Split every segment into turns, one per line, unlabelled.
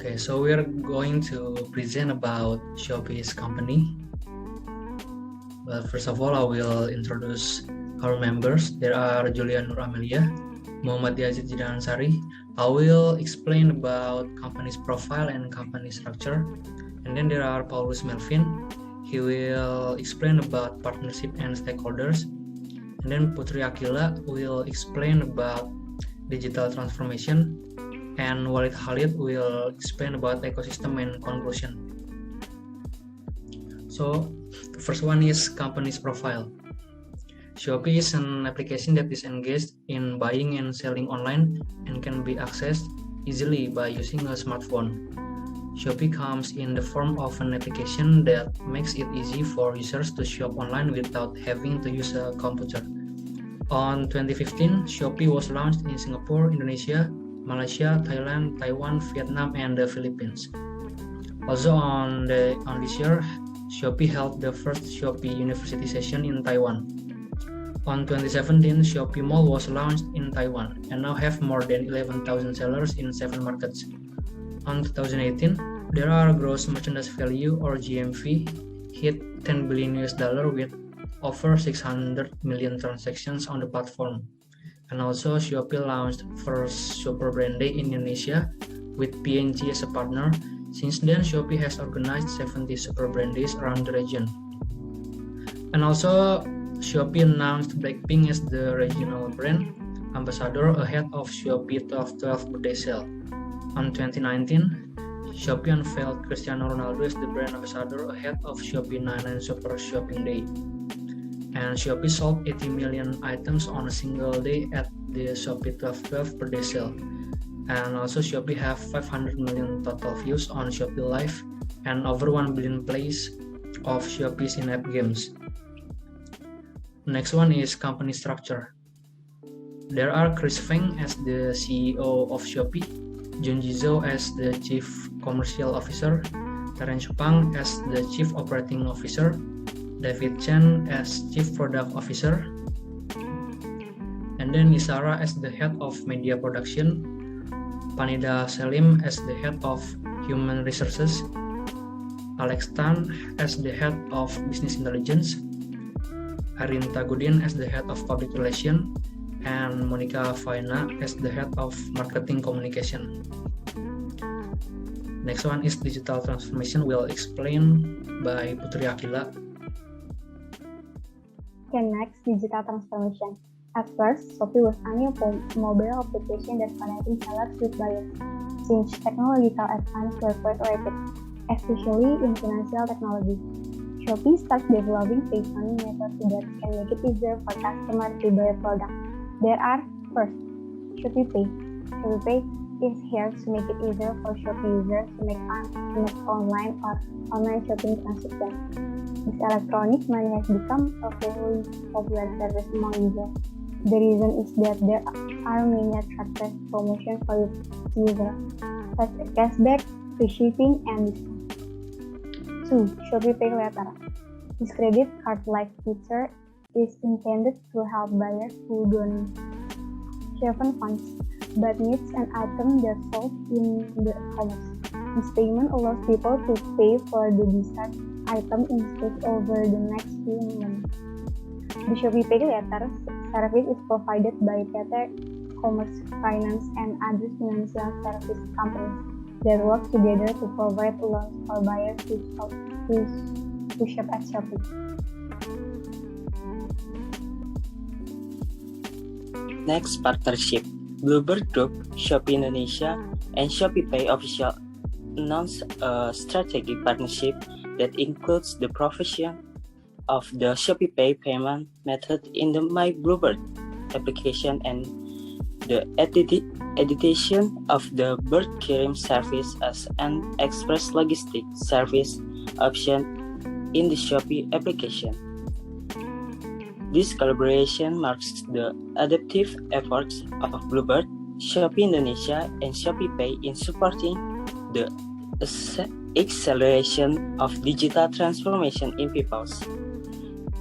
Okay, so we're going to present about Shopee's company. But first of all, I will introduce our members. There are Julia Nur Amelia, Muhammad Yazid Jidan Ansari. I will explain about company's profile and company structure. And then there are Paulus Melvin. He will explain about partnership and stakeholders. And then Putri Akila will explain about digital transformation. And Walid Khalid will explain about ecosystem and conclusion. So the first one is company's profile. Shopee is an application that is engaged in buying and selling online and can be accessed easily by using a smartphone. Shopee comes in the form of an application that makes it easy for users to shop online without having to use a computer. On 2015, Shopee was launched in Singapore, Indonesia, Malaysia, Thailand, Taiwan, Vietnam, and the Philippines. Also on this year, Shopee held the first Shopee University session in Taiwan. On 2017, Shopee Mall was launched in Taiwan and now have more than 11,000 sellers in 7 markets. On 2018, there are gross merchandise value or GMV hit $10 billion with over 600 million transactions on the platform. And also, Shopee launched first Super Brand Day in Indonesia with P&G as a partner. Since then, Shopee has organized 70 Super Brand Days around the region. And also, Shopee announced Blackpink as the regional brand ambassador ahead of Shopee 12/12 birthday sale. On 2019, Shopee unveiled Cristiano Ronaldo as the brand ambassador ahead of Shopee 99 Super Shopping Day. And Shopee sold 80 million items on a single day at the Shopee 12/12 birthday sale. And also Shopee have 500 million total views on Shopee Live and over 1 billion plays of Shopee's in-app games. Next one is company structure. There are Chris Feng as the CEO of Shopee, Junji Zhou as the Chief Commercial Officer, Terence Pang as the Chief Operating Officer, David Chen as Chief Product Officer, and then Nisara as the Head of Media Production, Panida Selim as the Head of Human Resources, Alex Tan as the Head of Business Intelligence, Arin Tagudin as the Head of Public Relations, and Monica Faina as the Head of Marketing Communication. Next one is digital transformation, will explain by Putri Akila.
Okay, next, digital transformation. At first, Shopee was only a mobile application that connected sellers with buyers, since technological advances were quite rapid, especially in financial technology. Shopee started developing free-funding methods that can make it easier for customers to buy a product. There are, first, Shopee Pay. Shopee Pay is here to make it easier for Shopee users to make online or online shopping transactions. This electronic money has become a very popular service among users. The reason is that there are many attractive promotions for users, such as cashback, free shipping, and discount. 2. Shopee Pay Later. This credit card-like feature is intended to help buyers who don't have funds but needs an item that's sold in the commerce. This payment allows people to pay for the desired item instead over the next few months. The Shopee Pay Later service is provided by PT Commerce Finance and other financial service companies that work together to provide loans for buyers who shop at Shopee.
Next, partnership. Bluebird Group, Shopee Indonesia, and Shopee Pay official announced a strategic partnership that includes the provision of the Shopee Pay payment method in the My Bluebird application and the edition of the bird carrying service as an express logistics service option in the Shopee application. This collaboration marks the adaptive efforts of Bluebird, Shopee Indonesia, and Shopee Pay in supporting the acceleration of digital transformation in people's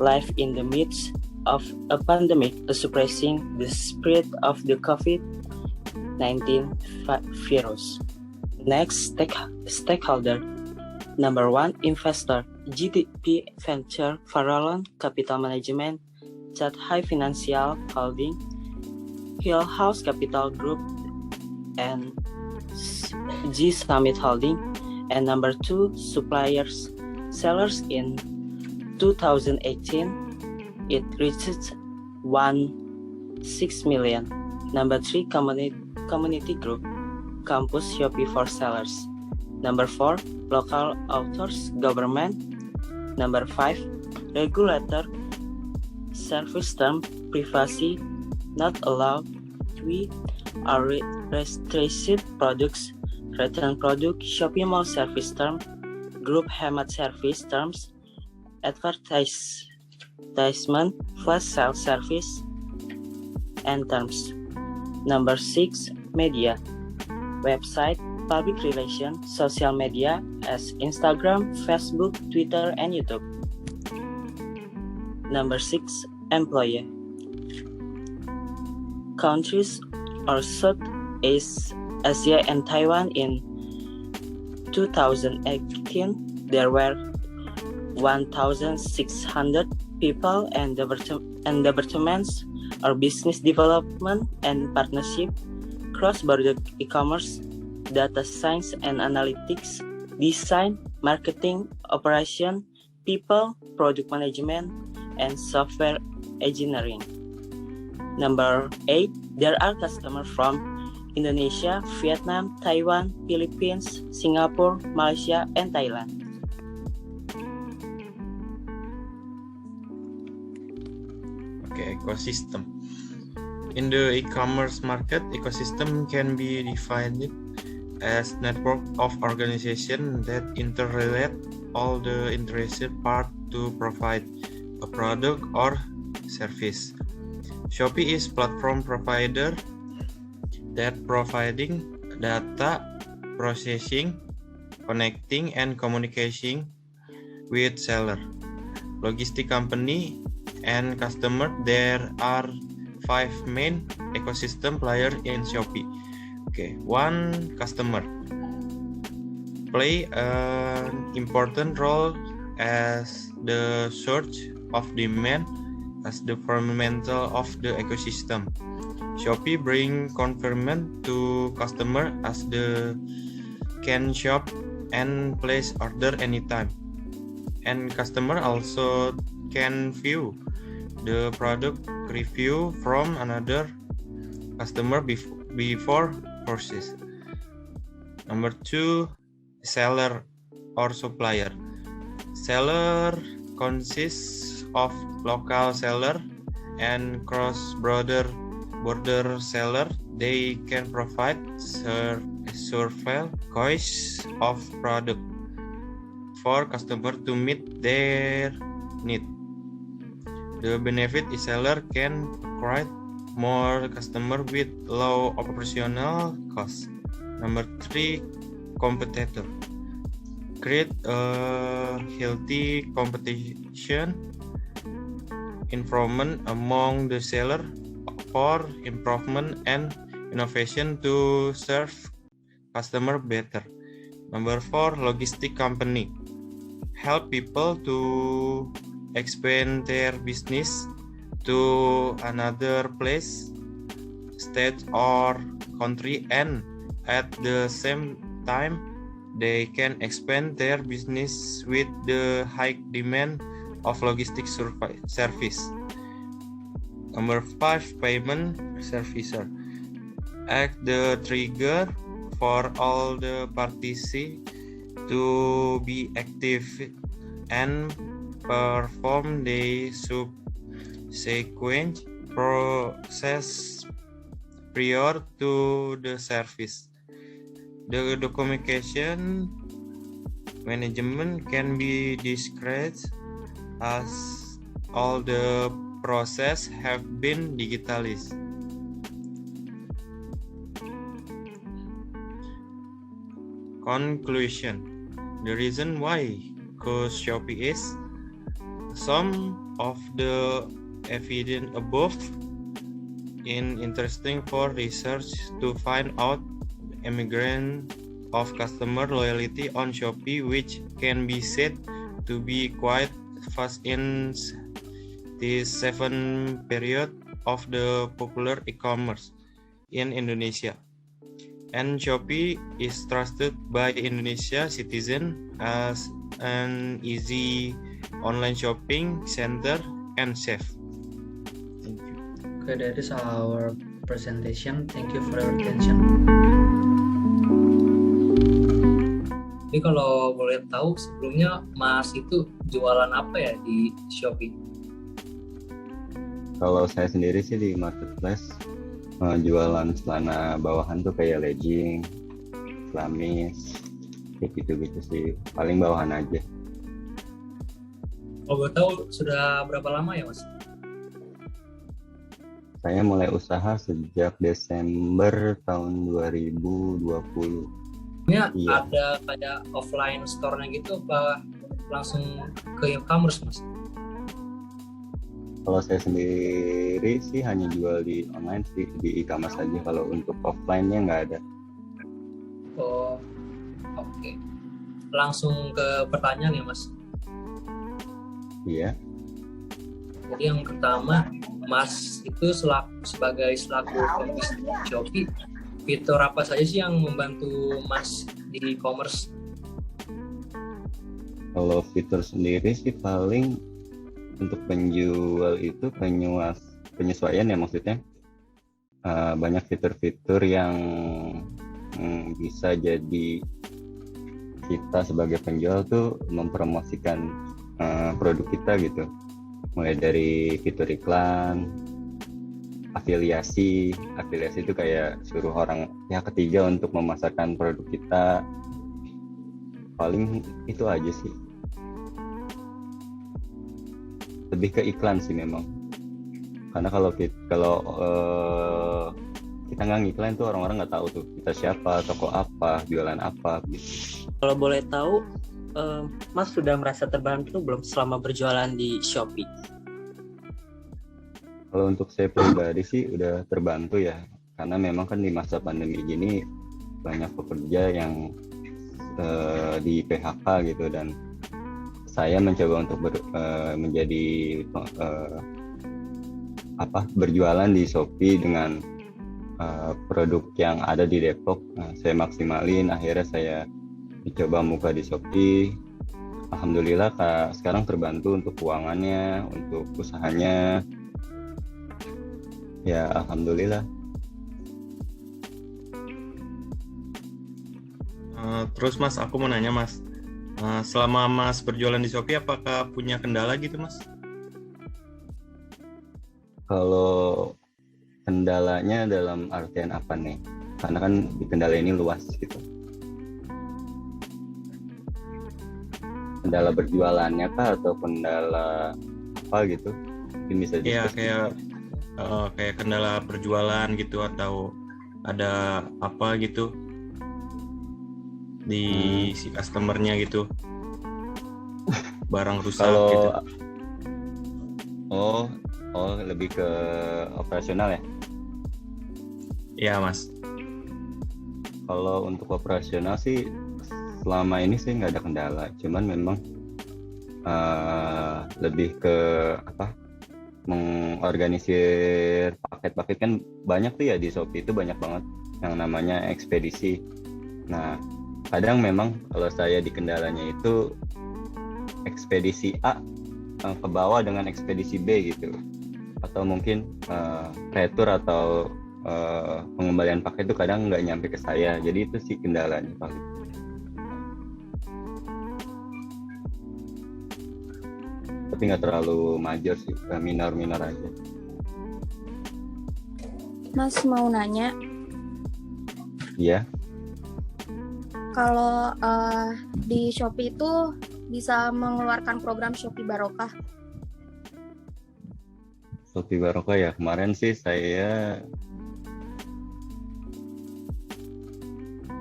life in the midst of a pandemic, suppressing the spread of the COVID-19 virus. Next, stakeholder. Number 1, investor. GDP Venture, Farallon Capital Management, Chat High Financial Holding, Hill House Capital Group, and G Summit Holding. And number 2, suppliers. Sellers in 2018, it reached 1.6 million. Number 3, community group. Campus Shopee for sellers. Number 4, local authors, government. Number 5, regulator, service term, privacy, not allowed. We are restricted products, return product, Shopee Mall service term, group hemat service terms, advertisement, flash sale service, and terms. Number 6, media, website, public relations, social media as Instagram, Facebook, Twitter, and YouTube. Number 6, employee. Countries are Southeast Asia and Taiwan. In 2018, there were 1,600 people and departments or business development and partnership, cross-border e-commerce, data science and analytics, design, marketing, operation, people, product management, and software engineering. Number 8, there are customers from Indonesia, Vietnam, Taiwan, Philippines, Singapore, Malaysia, and Thailand.
Okay, ecosystem. In the e-commerce market, ecosystem can be defined as network of organizations that interrelate all the interested parts to provide a product or service. Shopee is platform provider that providing data processing, connecting, and communicating with seller, logistic company, and customer. There are 5 main ecosystem players in Shopee. Okay, 1, customer play an important role as the source of demand as the fundamental of the ecosystem. Shopee bring convenience to customer as the can shop and place order anytime, and customer also can view the product review from another customer before purchase. Number 2, seller or supplier. Seller consists of local seller and cross-border seller. They can provide survey choice of product for customer to meet their need. The benefit is seller can acquire more customer with low operational costs. Number 3, competitor. Create a healthy competition environment among the seller for improvement and innovation to serve customer better. Number 4, logistic company. Help people to expand their business to another place, state, or country, and at the same time they can expand their business with the high demand of logistics service. Number 5, payment servicer. Act the trigger for all the parties to be active and perform the subsequent process prior to the service. The communication management can be described as all the process have been digitalized. Conclusion. The reason why choose Shopee is some of the evidence above in interesting for research to find out immigrant of customer loyalty on Shopee, which can be said to be quite fast in this 7 period of the popular e-commerce in Indonesia. And Shopee is trusted by Indonesia citizen as an easy online shopping center and safe. Thank you.
Okay, that is our presentation. Thank you for your attention. Jadi kalau boleh tahu sebelumnya Mas itu jualan apa ya di Shopee?
Kalau saya sendiri sih di marketplace jualan celana bawahan tuh kayak legging, gamis, kayak gitu-gitu sih. Paling bawahan aja.
Kalau boleh tahu sudah berapa lama ya Mas?
Saya mulai usaha sejak Desember tahun 2020.
Iya.
Iya.
Ada kayak offline store-nya gitu apa langsung ke e-commerce Mas?
Kalau saya sendiri sih hanya jual di online sih, di e-commerce aja. Kalau untuk offline-nya nggak ada.
Oh, oke. Langsung ke pertanyaan ya Mas.
Iya.
Jadi yang pertama, Mas itu sebagai pembisnis Shopee, fitur apa saja sih yang membantu Mas di e-commerce?
Kalau fitur sendiri sih paling untuk penjual itu penyesuaian ya maksudnya. Banyak fitur-fitur yang bisa jadi kita sebagai penjual tuh mempromosikan produk kita gitu. Mulai dari fitur iklan, afiliasi itu kayak suruh orang pihak ketiga untuk memasarkan produk kita. Paling itu aja sih. Lebih ke iklan sih memang. Karena kalau kita nggak ngiklan tuh orang-orang nggak tahu tuh kita siapa, toko apa, jualan apa gitu.
Kalau boleh tahu, Mas sudah merasa terbantu belum selama berjualan di Shopee?
Kalau untuk saya pribadi sih udah terbantu ya, karena memang kan di masa pandemi gini banyak pekerja yang di PHK gitu, dan saya mencoba untuk berjualan di Shopee dengan produk yang ada di Depok. Saya maksimalin, akhirnya saya mencoba buka di Shopee. Alhamdulillah sekarang terbantu untuk keuangannya, untuk usahanya. Ya alhamdulillah.
Terus Mas, aku mau nanya Mas, selama Mas berjualan di Shopee apakah punya kendala gitu Mas?
Kalau kendalanya dalam artian apa nih? Karena kan di kendala ini luas gitu. Kendala berjualannya kah atau kendala apa gitu? Mungkin bisa
Iya,
diskusi.
kayak kendala berjualan gitu, atau ada apa gitu di si customernya gitu, barang rusak
Kalau
gitu.
lebih ke operasional ya.
Iya Mas.
Kalau untuk operasional sih selama ini sih nggak ada kendala, cuman memang lebih ke mengorganisir paket-paket. Kan banyak tuh ya di Shopee itu, banyak banget yang namanya ekspedisi. Nah kadang memang kalau saya di kendalanya itu ekspedisi A ke bawah dengan ekspedisi B gitu, atau mungkin retur atau pengembalian paket itu kadang nggak nyampe ke saya. Jadi itu sih kendalanya paling. Tapi nggak terlalu major sih, minor-minor aja.
Mas mau nanya,
Iya.
kalau di Shopee itu bisa mengeluarkan program Shopee Barokah.
Shopee Barokah ya, kemarin sih saya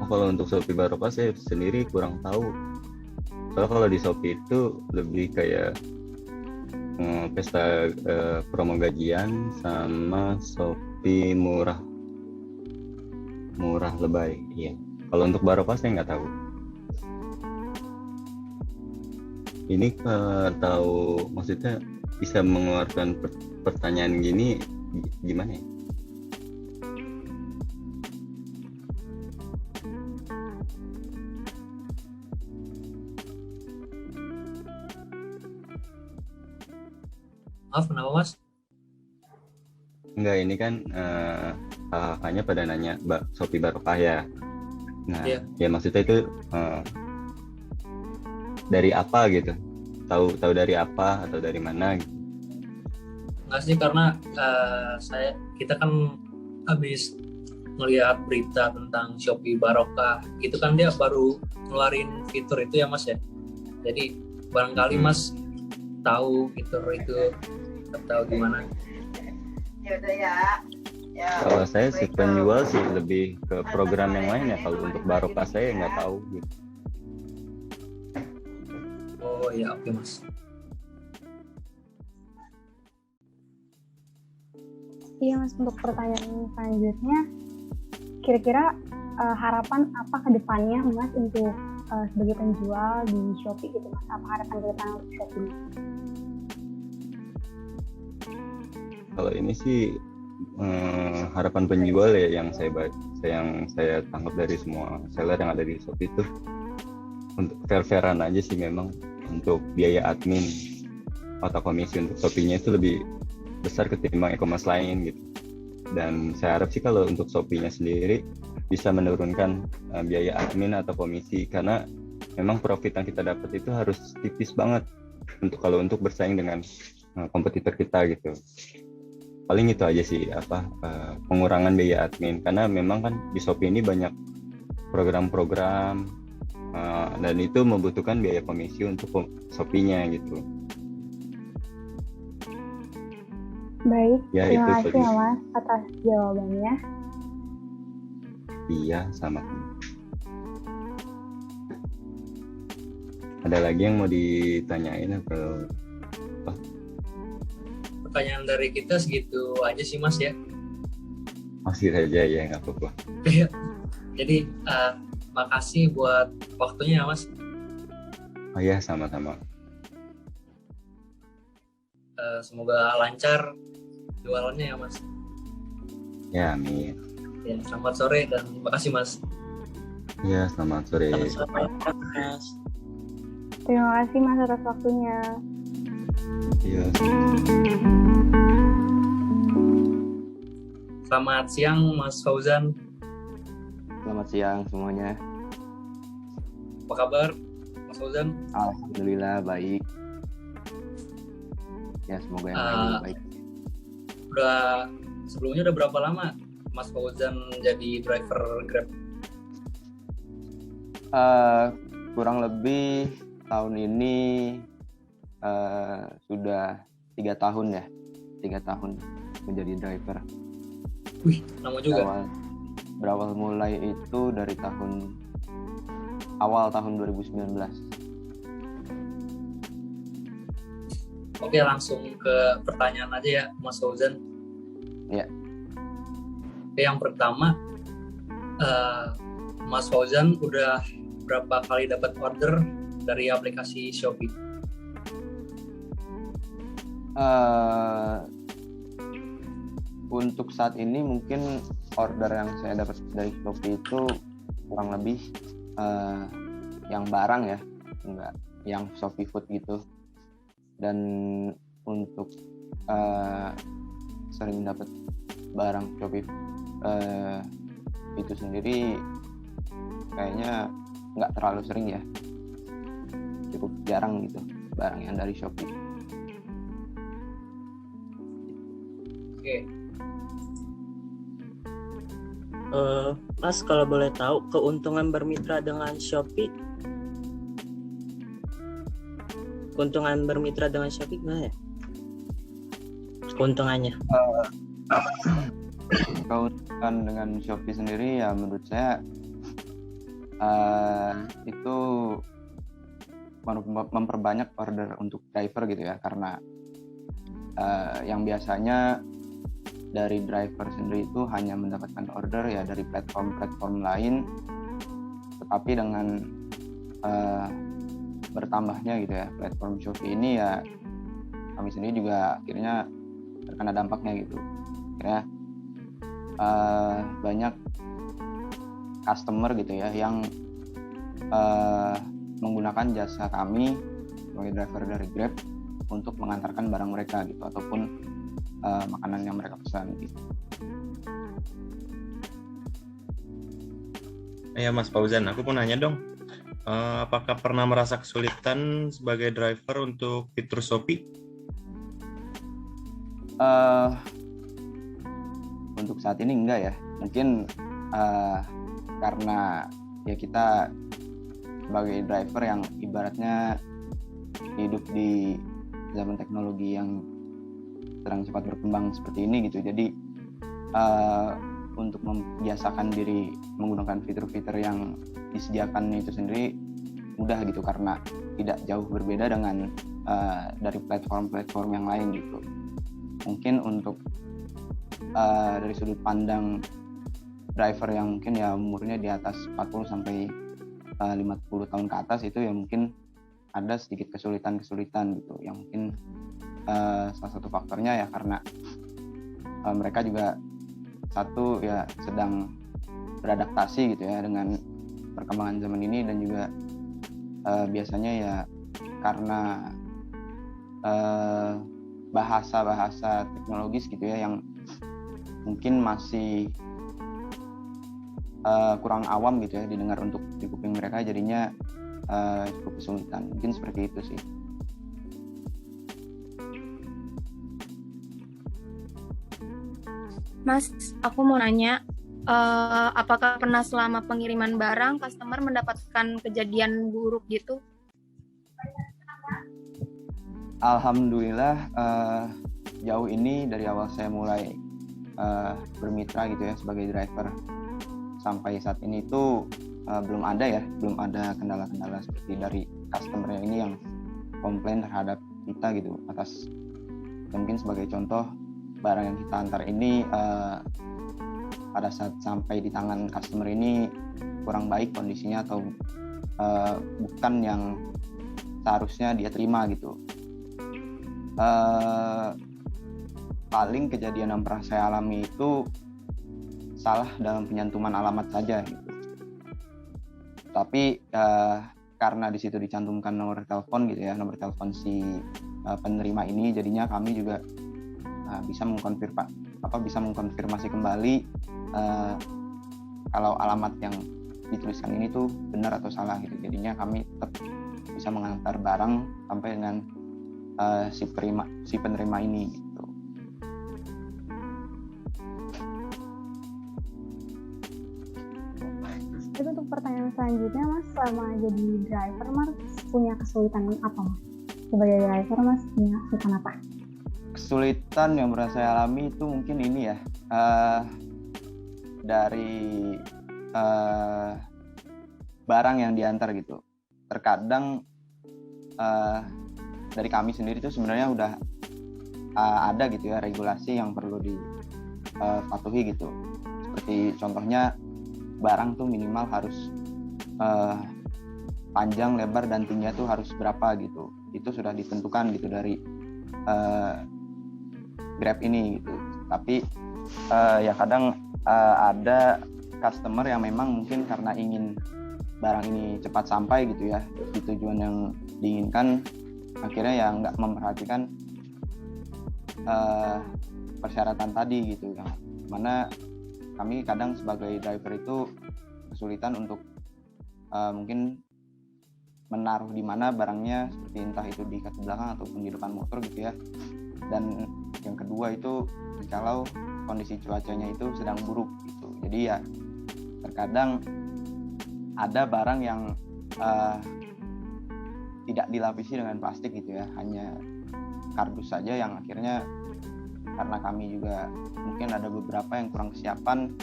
kalau untuk Shopee Barokah saya sendiri kurang tahu. Soalnya kalau di Shopee itu lebih kayak pesta promo gajian sama Shopee murah lebay. Iya. Kalau untuk Barokah saya nggak tahu. Ini tahu maksudnya bisa mengeluarkan pertanyaan gini gimana ya?
Maaf, kenapa Mas?
Enggak, ini kan hanya pada nanya Shopee Barokah ya. Nah,
Iya.
ya maksudnya itu dari apa gitu? Tahu dari apa atau dari mana gitu?
Nggak sih, karena kita kan habis ngelihat berita tentang Shopee Barokah, itu kan dia baru ngeluarin fitur itu ya Mas ya. Jadi barangkali Mas tahu fitur itu atau gimana?
Kalau saya si penjual sih lebih ke program yang lain ya. Kalau untuk Barokah saya nggak tahu gitu.
Oh ya, oke Mas.
Iya Mas, untuk pertanyaan selanjutnya, kira-kira harapan apa ke depannya Mas untuk sebagai penjual di Shopee gitu Mas? Apa harapan ke depan untuk Shopee?
Kalau ini sih harapan penjual ya yang saya tangkap dari semua seller yang ada di Shopee itu untuk fair-fairan aja sih memang untuk biaya admin atau komisi untuk Shopee-nya itu lebih besar ketimbang e-commerce lain gitu. Dan saya harap sih kalau untuk Shopee-nya sendiri bisa menurunkan biaya admin atau komisi, karena memang profit yang kita dapat itu harus tipis banget kalau untuk bersaing dengan kompetitor kita gitu. Paling itu aja sih pengurangan biaya admin, karena memang kan di Shopee ini banyak program-program dan itu membutuhkan biaya komisi untuk Shopee-nya gitu.
Baik,
Ya,
terima
itu
kasih ya Mas atas jawabannya.
Iya, sama. Ada lagi yang mau ditanyain atau
Pertanyaan dari kita segitu aja sih Mas ya.
masih saja ya, nggak apa-apa.
Jadi makasih buat waktunya ya Mas.
Oh ya, sama-sama.
Semoga lancar jualannya ya Mas.
Ya, amin.
Ya, selamat sore dan makasih Mas.
Ya, selamat sore.
Sama-sama, Mas.
Terima kasih Mas atas waktunya.
Iya.
Selamat siang Mas Fauzan.
Selamat siang semuanya.
Apa kabar Mas Fauzan?
Alhamdulillah baik. Ya semoga yang lain baik.
Sebelumnya udah berapa lama Mas Fauzan jadi driver Grab?
Kurang lebih tahun ini sudah 3 tahun ya. 3 tahun menjadi driver.
Wih, lama juga.
Berawal mulai itu dari awal tahun 2019.
Oke, langsung ke pertanyaan aja ya Mas Fauzan.
Ya.
Oke, yang pertama, Mas Fauzan udah berapa kali dapat order dari aplikasi Shopee?
Untuk saat ini mungkin order yang saya dapat dari Shopee itu kurang lebih yang barang ya, enggak yang Shopee Food gitu. Dan untuk sering dapat barang Shopee itu sendiri kayaknya nggak terlalu sering ya, cukup jarang gitu barang yang dari Shopee.
Oke.
Mas, kalau boleh tahu keuntungan bermitra dengan Shopee? Keuntungan bermitra dengan Shopee gimana ya? Keuntungannya?
Keuntungan dengan Shopee sendiri ya menurut saya itu memperbanyak order untuk driver gitu ya, karena yang biasanya dari driver sendiri itu hanya mendapatkan order ya dari platform-platform lain tetapi dengan bertambahnya gitu ya platform Shopee ini, ya kami sendiri juga akhirnya terkena dampaknya gitu. Akhirnya banyak customer gitu ya yang menggunakan jasa kami sebagai driver dari Grab untuk mengantarkan barang mereka gitu, ataupun makanan yang mereka pesan gitu.
Ya Mas Fauzan, aku mau nanya dong, apakah pernah merasa kesulitan sebagai driver untuk fitur Shopee?
Untuk saat ini enggak ya, mungkin karena ya kita sebagai driver yang ibaratnya hidup di zaman teknologi yang sedang cepat berkembang seperti ini gitu, jadi untuk membiasakan diri menggunakan fitur-fitur yang disediakan itu sendiri mudah gitu, karena tidak jauh berbeda dengan dari platform-platform yang lain gitu. Mungkin untuk dari sudut pandang driver yang mungkin ya umurnya di atas 40 sampai 50 tahun ke atas, itu ya mungkin ada sedikit kesulitan-kesulitan gitu, yang mungkin salah satu faktornya ya karena mereka juga satu ya sedang beradaptasi gitu ya dengan perkembangan zaman ini, dan juga biasanya ya karena bahasa-bahasa teknologis gitu ya yang mungkin masih kurang awam gitu ya didengar untuk di kuping mereka, jadinya cukup kesulitan. Mungkin seperti itu sih.
Mas, aku mau nanya, apakah pernah selama pengiriman barang customer mendapatkan kejadian buruk gitu?
Alhamdulillah jauh ini dari awal saya mulai bermitra gitu ya sebagai driver sampai saat ini itu belum ada kendala-kendala seperti dari customer ini yang komplain terhadap kita gitu atas, mungkin sebagai contoh barang yang kita antar ini pada saat sampai di tangan customer ini kurang baik kondisinya, atau bukan yang seharusnya dia terima gitu. Paling kejadian yang pernah saya alami itu salah dalam penyantuman alamat saja gitu. Tapi karena di situ dicantumkan nomor telepon gitu ya, nomor telepon si penerima ini, jadinya kami juga bisa mengkonfirmasi kembali kalau alamat yang dituliskan ini tuh benar atau salah gitu. Jadinya kami tetap bisa mengantar barang sampai dengan si penerima ini gitu.
Itu untuk pertanyaan selanjutnya, Mas, selama jadi driver, Mas punya kesulitan apa, Mas? Sebagai driver, Mas punya kesulitan apa?
Kesulitan yang pernah saya alami itu mungkin ini ya, dari barang yang diantar gitu. Terkadang dari kami sendiri itu sebenarnya udah ada gitu ya regulasi yang perlu dipatuhi gitu. Seperti contohnya barang tuh minimal harus panjang, lebar, dan tingginya tuh harus berapa gitu. Itu sudah ditentukan gitu dari Grab ini gitu. Tapi ya kadang ada customer yang memang mungkin karena ingin barang ini cepat sampai gitu ya di tujuan yang diinginkan, akhirnya ya nggak memperhatikan persyaratan tadi gitu, yang mana kami kadang sebagai driver itu kesulitan untuk mungkin menaruh di mana barangnya, seperti entah itu di kaki belakang ataupun di depan motor gitu ya. Dan yang kedua itu kalau kondisi cuacanya itu sedang buruk gitu, jadi ya terkadang ada barang yang tidak dilapisi dengan plastik gitu ya, hanya kardus saja, yang akhirnya karena kami juga mungkin ada beberapa yang kurang kesiapan,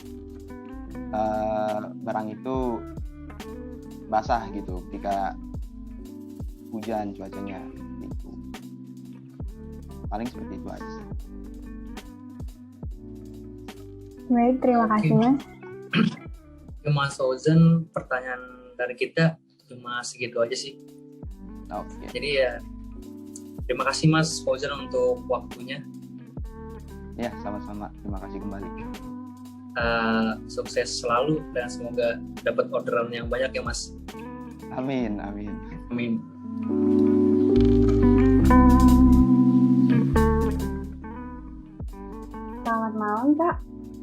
barang itu basah gitu ketika hujan cuacanya gitu. Paling seperti itu aja.
Baik, terima kasih, Mas.
Oke, Mas Fauzan, pertanyaan dari kita cuma segitu aja sih.
Oke.
Jadi ya, terima kasih Mas Fauzan untuk waktunya.
Ya, sama-sama. Terima kasih kembali.
Sukses selalu dan semoga dapat orderan yang banyak ya Mas.
Amin, amin.
Amin.
Selamat malam Kak.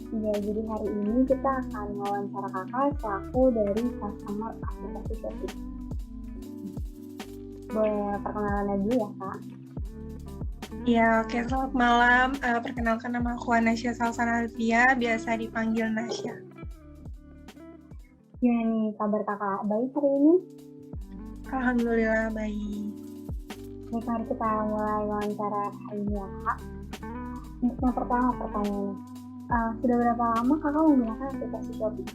Ya, jadi hari ini kita akan wawancara Kakak selaku dari customer aplikasi Shopee. Boleh perkenalan dulu ya Kak?
Ya, oke. Selamat malam. Perkenalkan, nama aku Anasya Salsana Alfia, biasa dipanggil Nasya.
Gimana nih kabar Kakak? Baik hari ini?
Alhamdulillah baik.
Nih, mari kita mulai wawancara hari ini ya Kak. Untuk yang pertama pertanyaannya, sudah berapa lama Kakak menggunakan aplikasi Shopee?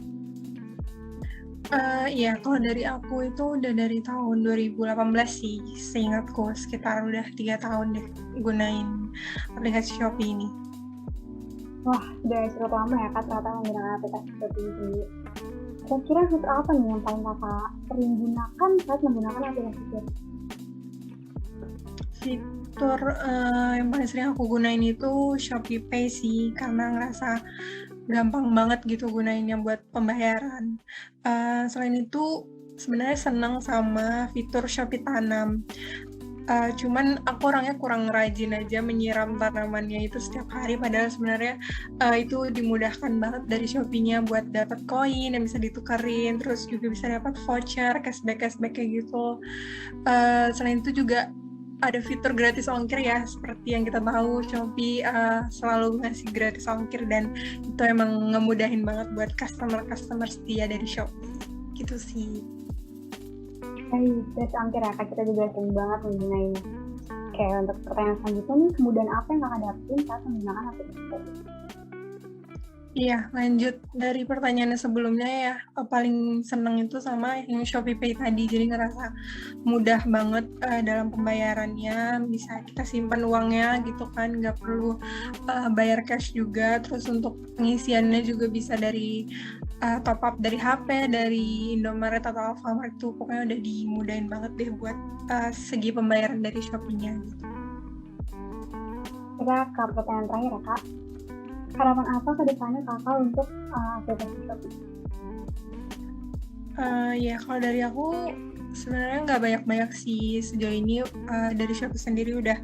Iya, kalau dari aku itu udah dari tahun 2018 sih, seingatku sekitar udah 3 tahun deh gunain aplikasi Shopee ini.
Wah, sudah cukup lama ya Kak ternyata menggunakan aplikasi Shopee ini. Kira-kira fitur apa nih yang paling Kakak sering gunakan saat menggunakan aplikasi Shopee?
Fitur yang paling sering aku gunain itu Shopee Pay sih, karena ngerasa gampang banget gitu gunainnya buat pembayaran. Selain itu sebenarnya senang sama fitur Shopee Tanam. Cuman aku orangnya kurang rajin aja menyiram tanamannya itu setiap hari, padahal sebenarnya itu dimudahkan banget dari Shopee-nya buat dapat koin yang bisa ditukerin, terus juga bisa dapat voucher, cashback kayak gitu. Selain itu juga ada fitur gratis ongkir ya, seperti yang kita tahu Shopee selalu ngasih gratis ongkir, dan itu emang ngemudahin banget buat customer setia dari Shopee gitu sih.
Gratis ongkir ya Kak, kita juga sering banget menggunakannya. Oke, untuk pertanyaan selanjutnya nih, kemudian apa yang Kakak dapetin saat menggunakan aplikasi Shopee?
Iya, lanjut dari pertanyaannya sebelumnya ya, paling seneng itu sama yang Shopee Pay tadi, jadi ngerasa mudah banget dalam pembayarannya, bisa kita simpan uangnya gitu kan, nggak perlu bayar cash juga, terus untuk pengisiannya juga bisa dari top up dari HP, dari Indomaret atau Alfamart, itu pokoknya udah dimudahin banget deh buat segi pembayaran dari Shopee-nya gitu.
Kita ke pertanyaan terakhir ya Kak. Harapan apa ke depannya Kakak untuk aplikasi Shopee?
Ya kalau dari aku sebenarnya nggak banyak sih sejauh ini. Dari Shopee sendiri udah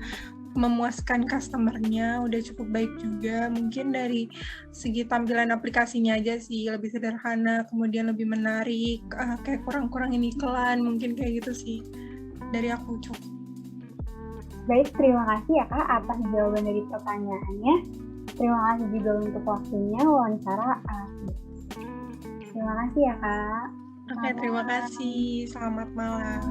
memuaskan customer-nya, udah cukup baik juga. Mungkin dari segi tampilan aplikasinya aja sih lebih sederhana, kemudian lebih menarik, kayak kurang-kurangin iklan, mungkin kayak gitu sih dari aku cukup.
Baik, terima kasih ya Kak atas jawaban dari pertanyaannya. Terima kasih juga untuk waktunya wawancara. Terima kasih ya Kak.
Oke, terima kasih. Selamat malam.